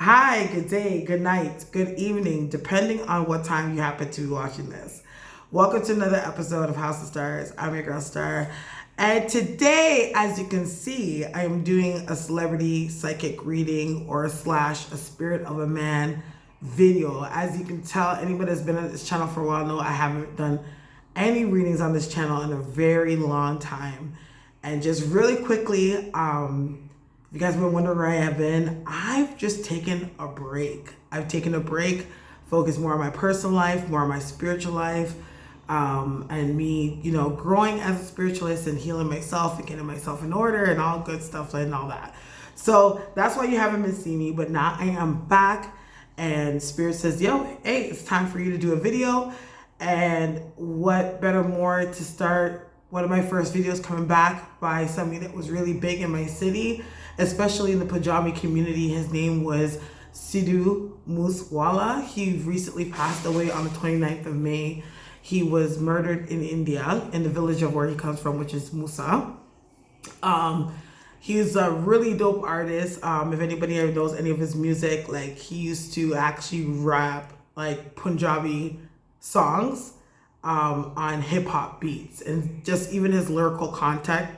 Hi, good day, good night, good evening, depending on what time you happen to be watching this. Welcome to another episode of House of Stars. I'm your girl Star. And today, as you can see, I am doing a celebrity psychic reading or slash a spirit of a man video. As you can tell, anybody that's been on this channel for a while know I haven't done any readings on this channel in a very long time. And just really quickly, you guys have been wondering where I have been. I've just taken a break. I've taken a break, focused more on my personal life, more on my spiritual life, and me, growing as a spiritualist and healing myself and getting myself in order and all good stuff and all that. So that's why you haven't been seeing me, but now I am back and Spirit says, yo, hey, it's time for you to do a video. And what better more to start one of my first videos coming back by somebody that was really big in my city, especially in the Punjabi community. His name was Sidhu Moose Wala. He recently passed away on the 29th of May. He was murdered in India, in the village of where he comes from, which is Musa. He's a really dope artist. If anybody ever knows any of his music, like he used to actually rap like Punjabi songs on hip hop beats, and just even his lyrical content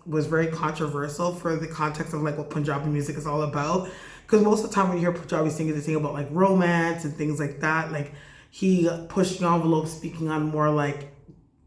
was very controversial for the context of like what Punjabi music is all about. Because most of the time when you hear Punjabi singers, they sing about like romance and things like that. Like he pushed the envelope, speaking on more like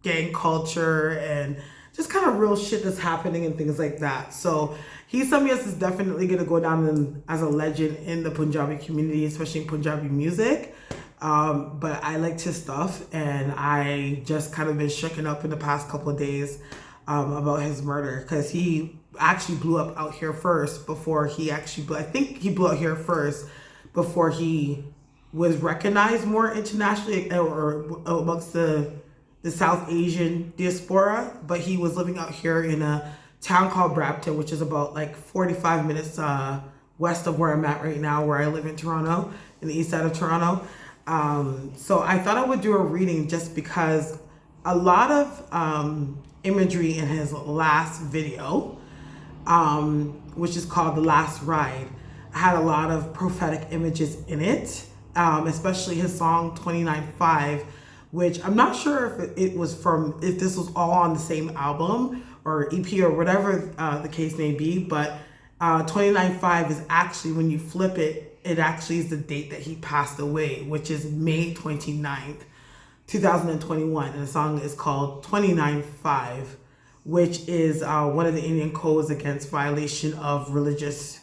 gang culture and just kind of real shit that's happening and things like that. So he's somebody else that's definitely gonna go down as a legend in the Punjabi community, especially in Punjabi music. But I liked his stuff, and I just kind of been shaken up in the past couple of days about his murder, because he actually blew up out here first before he actually I think he blew out here first before he was recognized more internationally or amongst the South Asian diaspora. But he was living out here in a town called Brampton, which is about like 45 minutes west of where I'm at right now, where I live in Toronto, in the east side of Toronto. So I thought I would do a reading just because a lot of imagery in his last video, which is called The Last Ride, had a lot of prophetic images in it, especially his song 29.5, which I'm not sure if it was if this was all on the same album or EP or whatever the case may be, but 29.5 is actually, when you flip it, it actually is the date that he passed away, which is May 29th, 2021. And the song is called 29.5, which is one of the Indian codes against violation of religious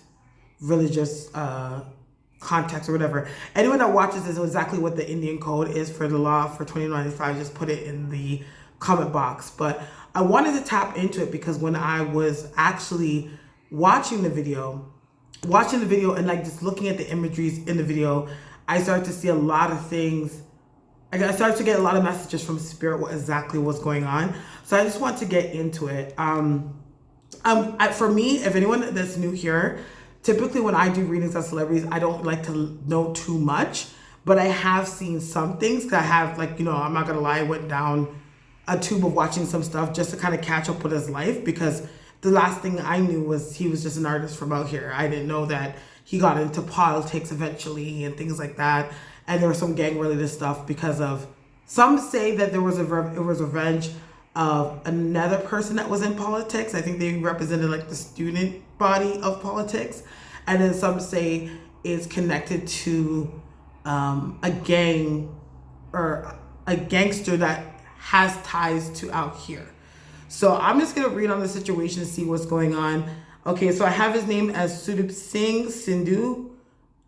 context or whatever. Anyone that watches this knows exactly what the Indian code is for the law for 29.5. Just put it in the comment box. But I wanted to tap into it because when I was actually watching the video and like just looking at the imageries in the video, I started to see a lot of things. I started to get a lot of messages from Spirit what exactly was going on. So I just want to get into it. For me, if anyone that's new here, typically when I do readings on celebrities, I don't like to know too much, but I have seen some things. Cause I have, like, I'm not gonna lie, I went down a tube of watching some stuff just to kind of catch up with his life, because the last thing I knew was he was just an artist from out here. I didn't know that he got into politics eventually and things like that. And there was some gang related stuff because of, some say that it was revenge of another person that was in politics. I think they represented like the student body of politics. And then some say it's connected to a gang or a gangster that has ties to out here. So I'm just going to read on the situation and see what's going on. Okay, so I have his name as Sudip Singh Sindhu.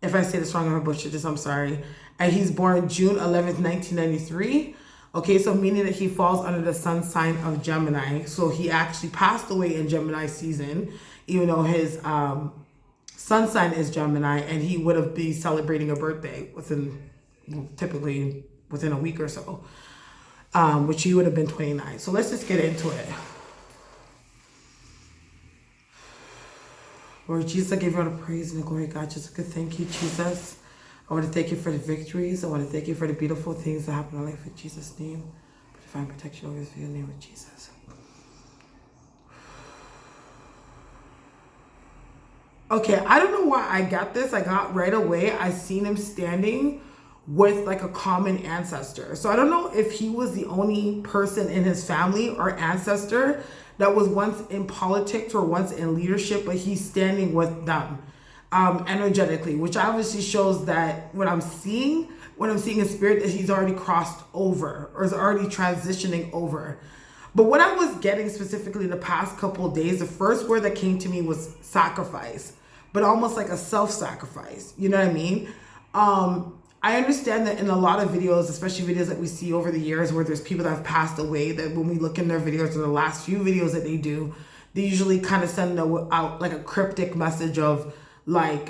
If I say this wrong, I'm going to butcher this, I'm sorry. And he's born June 11th, 1993. Okay, so meaning that he falls under the sun sign of Gemini. So he actually passed away in Gemini season, even though his sun sign is Gemini, and he would have been celebrating a birthday typically within a week or so. Which he would have been 29. So let's just get into it. Lord Jesus, I give you all the praise and the glory, God. Just a good thank you, Jesus. I want to thank you for the victories. I want to thank you for the beautiful things that happen in life in Jesus' name. For divine protection always for your name of Jesus. Okay, I don't know why I got this. I got right away. I seen him standing with like a common ancestor. So I don't know if he was the only person in his family or ancestor that was once in politics or once in leadership, but he's standing with them energetically, which obviously shows that what I'm seeing in spirit, is he's already crossed over or is already transitioning over. But what I was getting specifically the past couple of days, the first word that came to me was sacrifice, but almost like a self-sacrifice. You know what I mean? I understand that in a lot of videos, especially videos that we see over the years where there's people that have passed away, that when we look in their videos or the last few videos that they do, they usually kind of send out like a cryptic message of like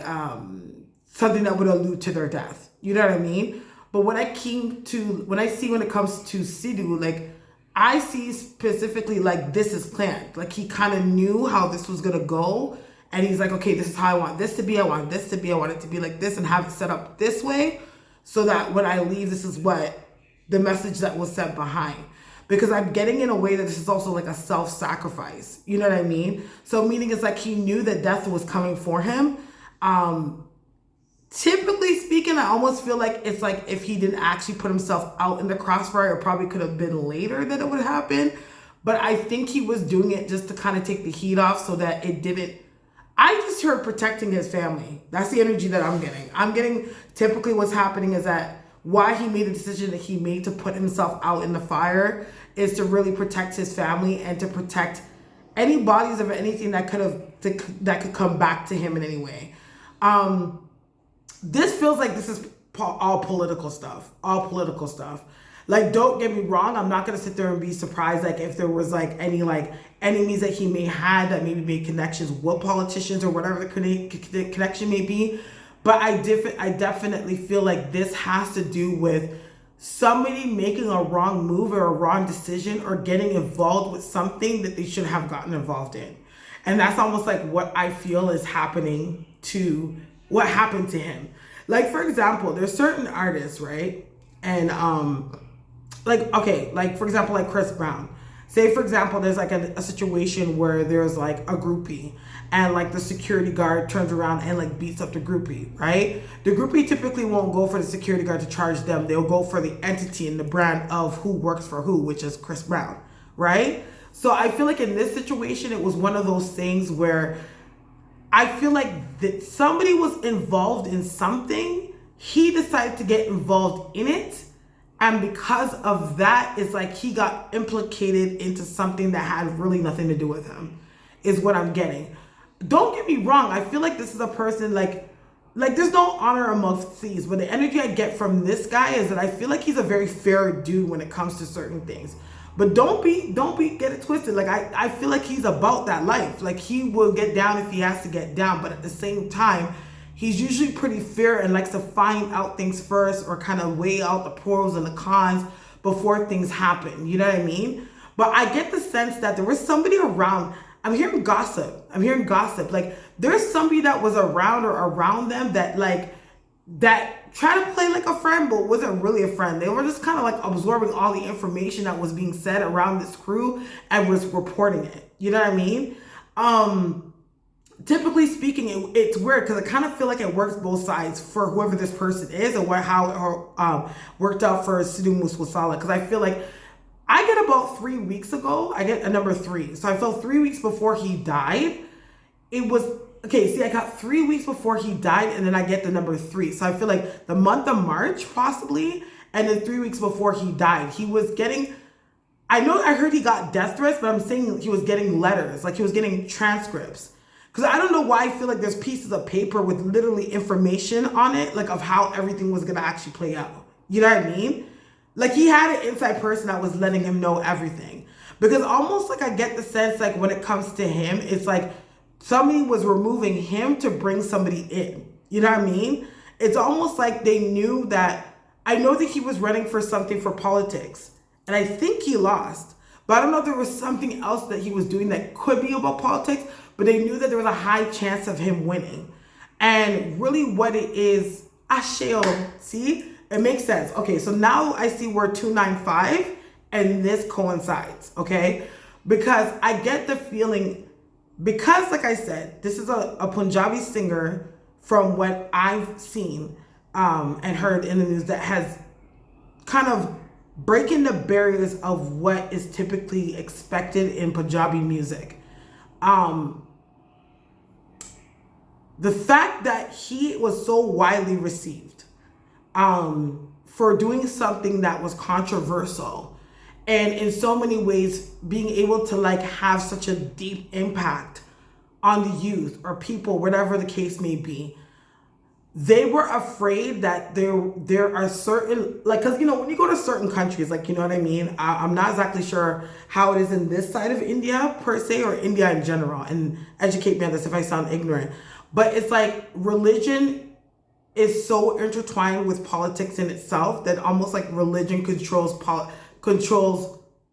something that would allude to their death. You know what I mean? But when it comes to Sidhu, like I see specifically like this is planned. Like he kind of knew how this was gonna go, and he's like, okay, this is how I want this to be. I want this to be. I want it to be like this, and have it set up this way, so that when I leave, this is what the message that was sent behind. Because I'm getting in a way that this is also like a self-sacrifice. You know what I mean? So meaning it's like he knew that death was coming for him. Typically speaking, I almost feel like it's like if he didn't actually put himself out in the crossfire, it probably could have been later that it would happen. But I think he was doing it just to kind of take the heat off so that it didn't. I just heard protecting his family. That's the energy that I'm getting. I'm getting typically what's happening is that why he made the decision that he made to put himself out in the fire is to really protect his family and to protect any bodies of anything that could come back to him in any way. This feels like this is all political stuff. Like, don't get me wrong, I'm not going to sit there and be surprised like if there was like any like enemies that he may had that maybe made connections with politicians or whatever the connection may be. But I definitely feel like this has to do with somebody making a wrong move or a wrong decision or getting involved with something that they should have gotten involved in. And that's almost like what I feel is happening to what happened to him. Like, for example, there's certain artists, right? And like for example, like Chris Brown. Say, for example, there's like a situation where there's like a groupie and like the security guard turns around and like beats up the groupie, right? The groupie typically won't go for the security guard to charge them. They'll go for the entity and the brand of who works for who, which is Chris Brown, right? So I feel like in this situation, it was one of those things where I feel like that somebody was involved in something. He decided to get involved in it. And because of that, it's like he got implicated into something that had really nothing to do with him, is what I'm getting. Don't get me wrong. I feel like this is a person like there's no honor amongst thieves, but the energy I get from this guy is that I feel like he's a very fair dude when it comes to certain things. But don't get it twisted. Like I feel like he's about that life. Like he will get down if he has to get down, but at the same time, he's usually pretty fair and likes to find out things first or kind of weigh out the pros and the cons before things happen. You know what I mean? But I get the sense that there was somebody around. I'm hearing gossip. Like there's somebody that was around or around them that tried to play like a friend, but wasn't really a friend. They were just kind of like absorbing all the information that was being said around this crew and was reporting it. You know what I mean? Typically speaking, it's weird because I kind of feel like it works both sides for whoever this person is and how it worked out for Sidhu Moose Wala. Because I feel like I get about 3 weeks ago, I get a number 3. So I felt 3 weeks before he died. It was, okay, see, I got 3 weeks before he died and then I get the number 3. So I feel like the month of March possibly, and then 3 weeks before he died, he was getting, I heard he got death threats, but I'm saying he was getting letters, like he was getting transcripts. Because I don't know why I feel like there's pieces of paper with literally information on it, like of how everything was going to actually play out. You know what I mean? Like he had an inside person that was letting him know everything. Because almost like I get the sense like when it comes to him, it's like somebody was removing him to bring somebody in. You know what I mean? It's almost like they knew that, I know that he was running for something for politics. And I think he lost. But I don't know if there was something else that he was doing that could be about politics. But they knew that there was a high chance of him winning. And really what it is, see, it makes sense. Okay, so now I see where 295 and this coincides, okay? Because I get the feeling because, like I said, this is a Punjabi singer from what I've seen and heard in the news that has kind of breaking the barriers of what is typically expected in Punjabi music. The fact that he was so widely received for doing something that was controversial, and in so many ways being able to like have such a deep impact on the youth or people, whatever the case may be, they were afraid that there are certain, like, because when you go to certain countries, like, you know what I mean, I'm not exactly sure how it is in this side of India per se, or India in general, and educate me on this if I sound ignorant, but it's like religion is so intertwined with politics in itself that almost like religion controls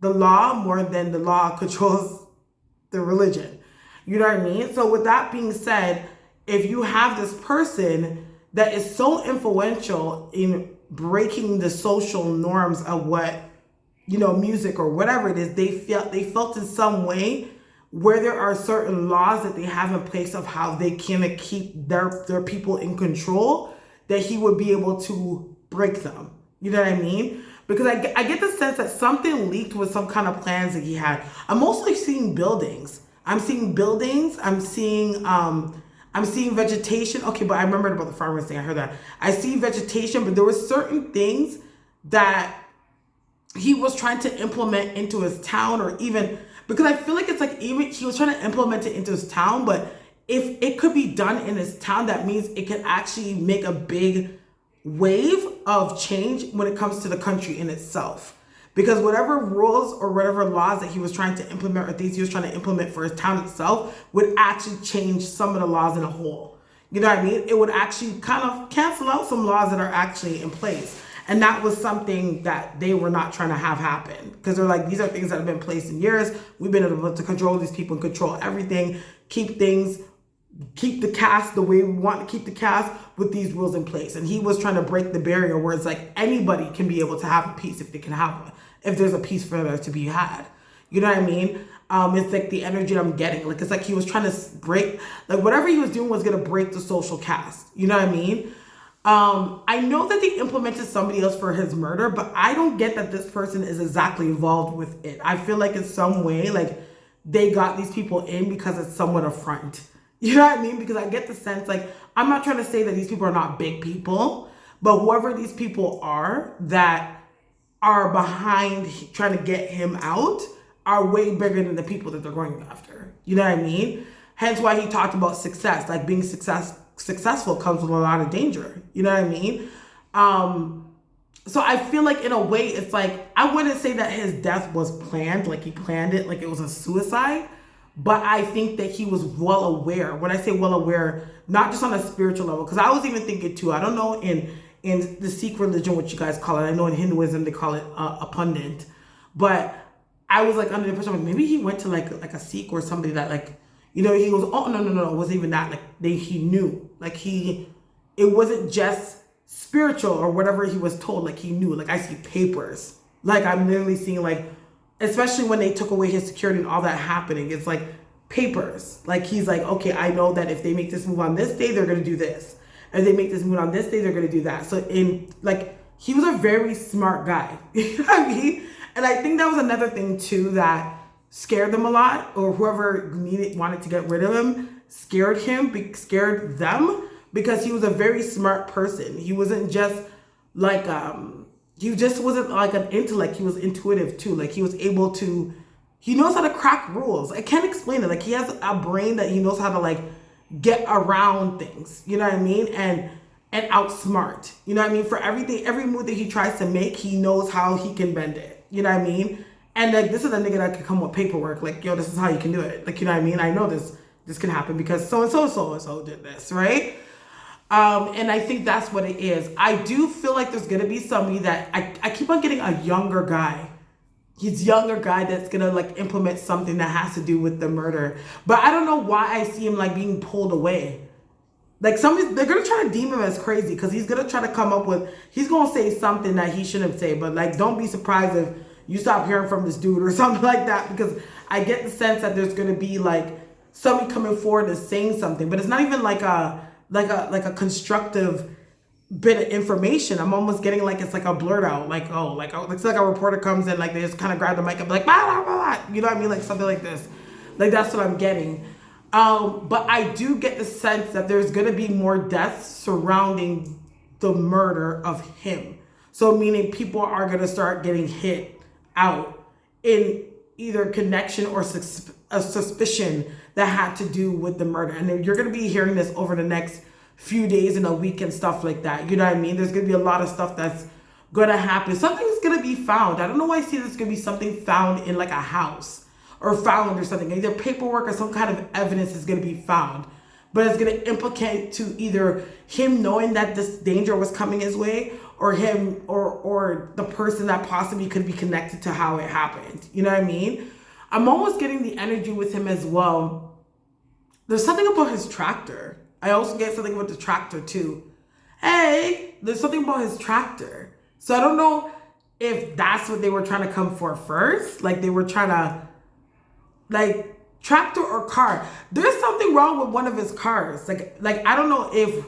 the law more than the law controls the religion. You know what I mean? So with that being said, if you have this person that is so influential in breaking the social norms of what, music or whatever it is, they felt in some way where there are certain laws that they have in place of how they can keep their people in control, that he would be able to break them. You know what I mean? Because I get the sense that something leaked with some kind of plans that he had. I'm mostly seeing buildings. I'm seeing vegetation. Okay, but I remembered about the farmers thing. I heard that. I see vegetation, but there were certain things that he was trying to implement into his town, or even, because I feel like it's like even he was trying to implement it into his town, but if it could be done in his town, that means it could actually make a big wave of change when it comes to the country in itself. Because whatever rules or whatever laws that he was trying to implement, or things he was trying to implement for his town itself, would actually change some of the laws in a whole. You know what I mean? It would actually kind of cancel out some laws that are actually in place. And that was something that they were not trying to have happen. Because they're like, these are things that have been placed in years. We've been able to control these people and control everything, keep the caste the way we want to keep the caste with these rules in place. And he was trying to break the barrier where it's like anybody can be able to have a peace if they can have one, if there's a peace for there to be had. You know what I mean? It's like the energy I'm getting. Like, it's like he was trying to break, like whatever he was doing was going to break the social caste. You know what I mean? I know that they implemented somebody else for his murder, but I don't get that this person is exactly involved with it. I feel like in some way, like they got these people in because it's somewhat a front. You know what I mean? Because I get the sense, like, I'm not trying to say that these people are not big people, but whoever these people are that are behind trying to get him out are way bigger than the people that they're going after. You know what I mean? Hence why he talked about success, like being successful comes with a lot of danger. You know what I mean? So I feel like in a way, it's like, I wouldn't say that his death was planned, like he planned it, like it was a suicide. But I think that he was well aware. When I say well aware, not just on a spiritual level, because I was even thinking too, I don't know in the Sikh religion, what you guys call it. I know in Hinduism, they call it a pundit. But I was like under the impression, like maybe he went to like a Sikh or somebody that like, he goes, oh, no, it wasn't even that. Like he knew, like it wasn't just spiritual or whatever he was told. Like he knew, like I see papers, like I'm literally seeing like, especially when they took away his security and all that happening, it's like papers. Like he's like, okay, I know that if they make this move on this day, they're going to do this. And they make this move on this day, they're going to do that. So he was a very smart guy. You know what I mean? And I think that was another thing too that scared them a lot, or whoever wanted to get rid of him scared them, because he was a very smart person. He wasn't just like, he just wasn't like an intellect. He was intuitive too. Like he was able to, he knows how to crack rules. I can't explain it. Like he has a brain that he knows how to like get around things. You know what I mean? And outsmart. You know what I mean? For everything, every move that he tries to make, he knows how he can bend it. You know what I mean? And like this is a nigga that could come with paperwork. Like, yo, this is how you can do it. Like, you know what I mean? I know this can happen because so and so did this, right? And I think that's what it is. I do feel like there's going to be somebody that I keep on getting a younger guy. He's younger guy that's going to like implement something that has to do with the murder. But I don't know why I see him like being pulled away. Like they're going to try to deem him as crazy because he's going to try to come up with, he's going to say something that he shouldn't say. But like, don't be surprised if you stop hearing from this dude or something like that, because I get the sense that there's going to be like somebody coming forward and saying something, but it's not even like a constructive bit of information. I'm almost getting like it's like a blurt out, like it's like a reporter comes in, like they just kind of grab the mic and be like blah, blah, blah, blah. You know what I mean, like something like this. Like that's what I'm getting. But I do get the sense that there's gonna be more deaths surrounding the murder of him. So meaning people are gonna start getting hit out in either connection or a suspicion that had to do with the murder. And you're gonna be hearing this over the next few days and a week and stuff like that. You know what I mean? There's gonna be a lot of stuff that's gonna happen. Something's gonna be found. I don't know why I see there's gonna be something found in like a house or found or something. Either paperwork or some kind of evidence is gonna be found. But it's gonna implicate to either him knowing that this danger was coming his way, or him or the person that possibly could be connected to how it happened. You know what I mean? I'm almost getting the energy with him as well. There's something about his tractor. I also get something with the tractor too. Hey, there's something about his tractor. So I don't know if that's what they were trying to come for first. Like they were trying to, like, tractor or car. There's something wrong with one of his cars. Like I don't know if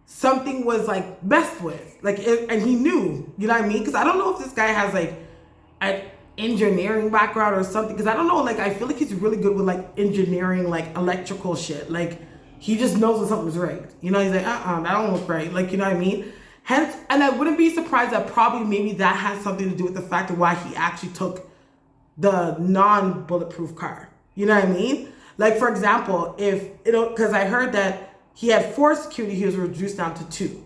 something was like messed with. And he knew, you know what I mean? Because I don't know if this guy has like an engineering background or something. Because I don't know, like I feel like he's really good with like engineering, like electrical shit. Like he just knows when something's right. You know, he's like, that don't look right. Like, you know what I mean? Hence, and I wouldn't be surprised that probably maybe that has something to do with the fact of why he actually took the non-bulletproof car. You know what I mean? Like, for example, if, because I heard that he had 4 security, he was reduced down to 2.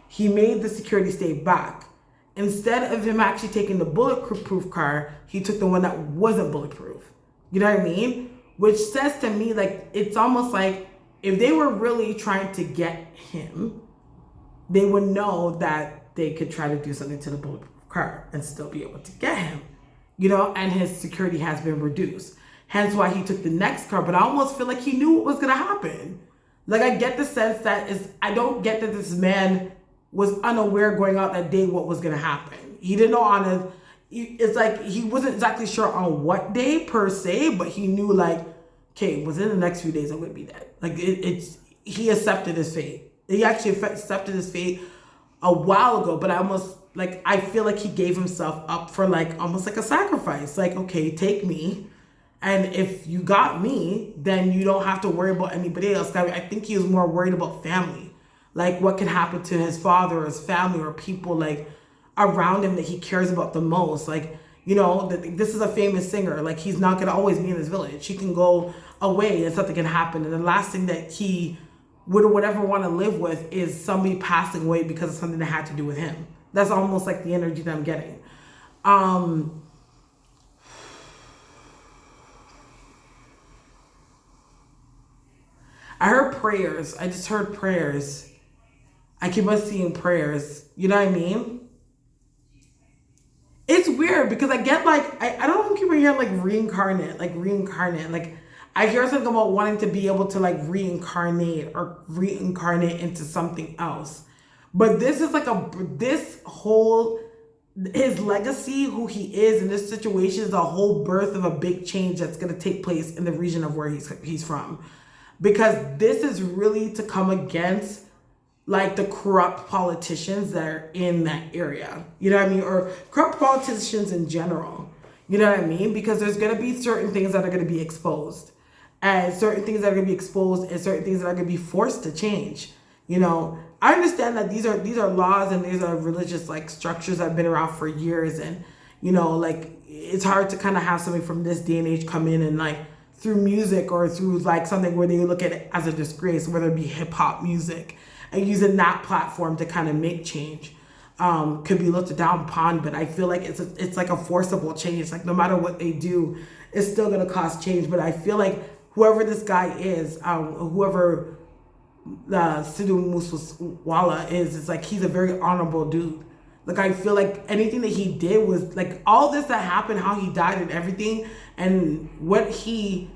He made the security stay back. Instead of him actually taking the bulletproof car, he took the one that wasn't bulletproof. You know what I mean? Which says to me, like, it's almost like if they were really trying to get him, they would know that they could try to do something to the bulletproof car and still be able to get him, you know, and his security has been reduced. Hence why he took the next car. But I almost feel like he knew what was going to happen. Like, I get the sense that I don't get that this man was unaware going out that day what was going to happen. He didn't know it's like he wasn't exactly sure on what day per se, but he knew like, okay, within the next few days I'm going to be dead. Like he accepted his fate. He actually accepted his fate a while ago, but I feel like he gave himself up for like almost like a sacrifice. Like, okay, take me. And if you got me, then you don't have to worry about anybody else. I think he was more worried about family. Like what can happen to his father or his family or people like around him that he cares about the most. Like, you know, this is a famous singer. Like he's not going to always be in his village. He can go away and something can happen. And the last thing that he would ever want to live with is somebody passing away because of something that had to do with him. That's almost like the energy that I'm getting. I heard prayers. I just heard prayers. I keep on seeing prayers. You know what I mean? It's weird because I get like, I don't keep hearing like reincarnate. Like I hear something about wanting to be able to like reincarnate into something else. But this is like his legacy, who he is in this situation is a whole birth of a big change that's going to take place in the region of where he's from. Because this is really to come against like the corrupt politicians that are in that area. You know what I mean? Or corrupt politicians in general. You know what I mean? Because there's going to be certain things that are going to be exposed. And certain things that are going to be exposed and certain things that are going to be forced to change. You know, I understand that these are laws and these are religious like structures that have been around for years. And, you know, like it's hard to kind of have somebody from this day and age come in and like through music or through like something where they look at it as a disgrace, whether it be hip hop music, and using that platform to kind of make change could be looked down upon. But I feel like it's like a forcible change. Like no matter what they do, it's still going to cause change. But I feel like whoever this guy is, whoever Sidhu Moose Wala is, it's like he's a very honorable dude. Like I feel like anything that he did was like all this that happened, how he died and everything, and what he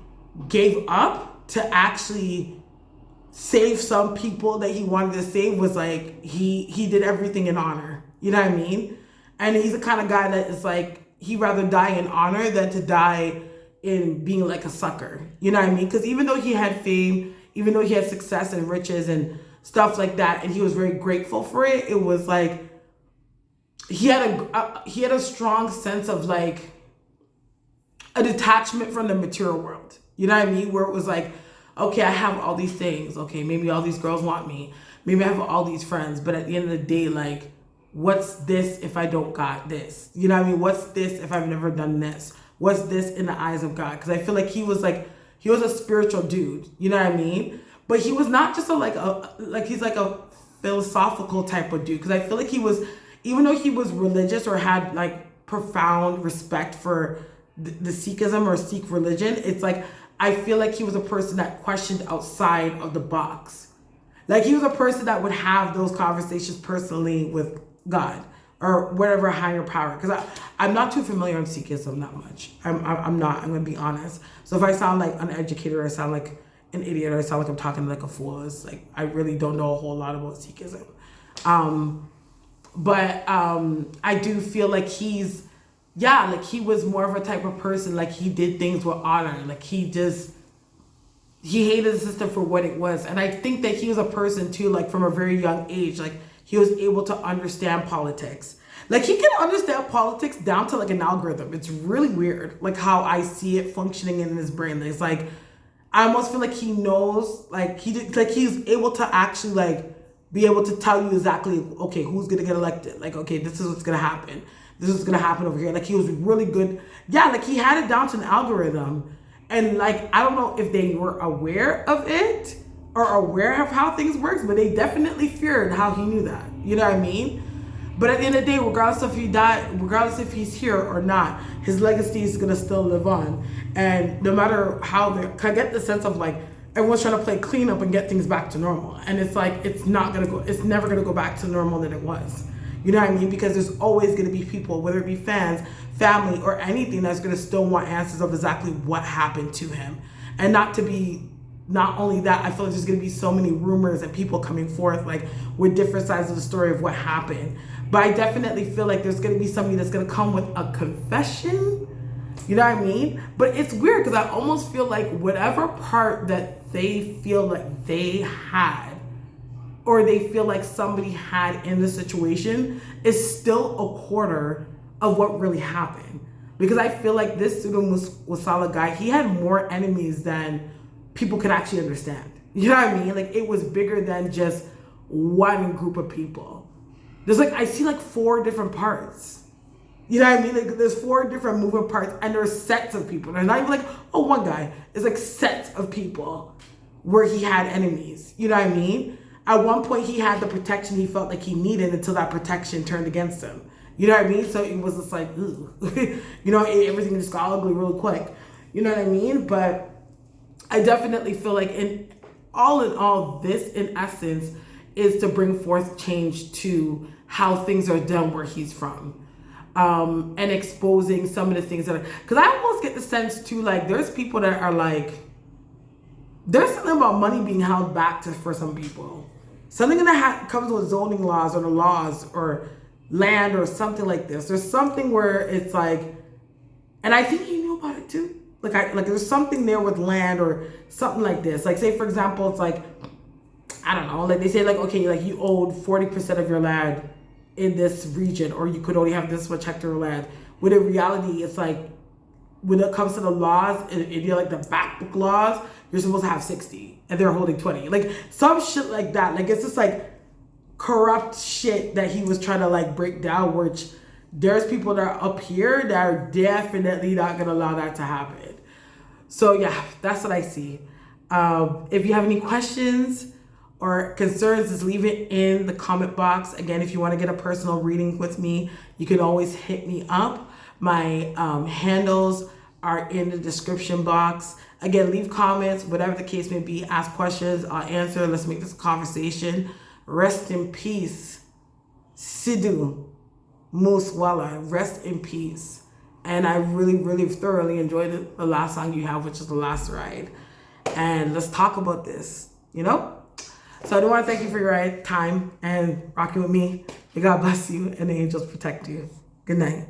gave up to actually save some people that he wanted to save was like he did everything in honor. You know what I mean? And he's the kind of guy that is like he'd rather die in honor than to die in being like a sucker. You know what I mean? Because even though he had fame, even though he had success and riches and stuff like that, and he was very grateful for it, it was like he had a strong sense of like a detachment from the material world. You know what I mean? Where it was like, okay, I have all these things. Okay, maybe all these girls want me. Maybe I have all these friends. But at the end of the day, like, what's this if I don't got this? You know what I mean? What's this if I've never done this? What's this in the eyes of God? Because I feel like he was a spiritual dude. You know what I mean? But he was not just he's like a philosophical type of dude. Because I feel like he was, even though he was religious or had like profound respect for the Sikhism or Sikh religion, it's like, I feel like he was a person that questioned outside of the box. Like he was a person that would have those conversations personally with God or whatever higher power. Because I'm not too familiar with Sikhism that much. I'm not. I'm gonna be honest. So if I sound like uneducated or I sound like an idiot or I sound like I'm talking like a fool, it's like I really don't know a whole lot about Sikhism. But I do feel like he was more of a type of person, like he did things with honor. Like he hated the system for what it was. And I think that he was a person too, like from a very young age, like he was able to understand politics. Like he can understand politics down to like an algorithm. It's really weird, like how I see it functioning in his brain. It's like, I almost feel like he knows, like he's able to actually like be able to tell you exactly, okay, who's gonna get elected? Like, okay, this is what's gonna happen. This is gonna happen over here. Like he was really good. Yeah, like he had it down to an algorithm. And like, I don't know if they were aware of it or aware of how things works, but they definitely feared how he knew that. You know what I mean? But at the end of the day, regardless if he died, regardless if he's here or not, his legacy is gonna still live on. And no matter how I get the sense of like, everyone's trying to play cleanup and get things back to normal. And it's like, it's never gonna go back to normal than it was. You know what I mean? Because there's always going to be people, whether it be fans, family, or anything, that's going to still want answers of exactly what happened to him. And not only that, I feel like there's going to be so many rumors and people coming forth like with different sides of the story of what happened. But I definitely feel like there's going to be somebody that's going to come with a confession. You know what I mean? But it's weird because I almost feel like whatever part that they feel like they had, or they feel like somebody had in the situation, is still a quarter of what really happened. Because I feel like this Sidhu Moose Wala guy, he had more enemies than people could actually understand. You know what I mean? Like it was bigger than just one group of people. There's like, I see like 4 different parts. You know what I mean? Like there's 4 different moving parts and there's sets of people. There's not even like, oh, one guy. It's like sets of people where he had enemies. You know what I mean? At one point, he had the protection he felt like he needed until that protection turned against him. You know what I mean? So it was just like, ooh. You know, everything just got ugly really quick. You know what I mean? But I definitely feel like in all, this, in essence, is to bring forth change to how things are done where he's from. And exposing some of the things that are... Because I almost get the sense, too, like, there's people that are like... There's something about money being held back for some people. Something that comes with zoning laws or the laws or land or something like this. There's something where it's like, and I think you knew about it too. Like there's something there with land or something like this. Like say for example, it's like, I don't know, like they say like, okay, like you owed 40% of your land in this region, or you could only have this much hectare of land. When in reality, it's like, when it comes to the laws, and you're like the back book laws, you're supposed to have 60 and they're holding 20. Like some shit like that. Like it's just like corrupt shit that he was trying to like break down, which there's people that are up here that are definitely not going to allow that to happen. So yeah, that's what I see. If you have any questions or concerns, just leave it in the comment box. Again, if you want to get a personal reading with me, you can always hit me up. My handles are in the description box. Again, leave comments, whatever the case may be. Ask questions, I'll answer. Let's make this a conversation. Rest in peace, Sidhu Moose Wala. Rest in peace. And I really, really thoroughly enjoyed the last song you have, which is The Last Ride. And let's talk about this, you know? So I do want to thank you for your time and rocking with me. May God bless you and the angels protect you. Good night.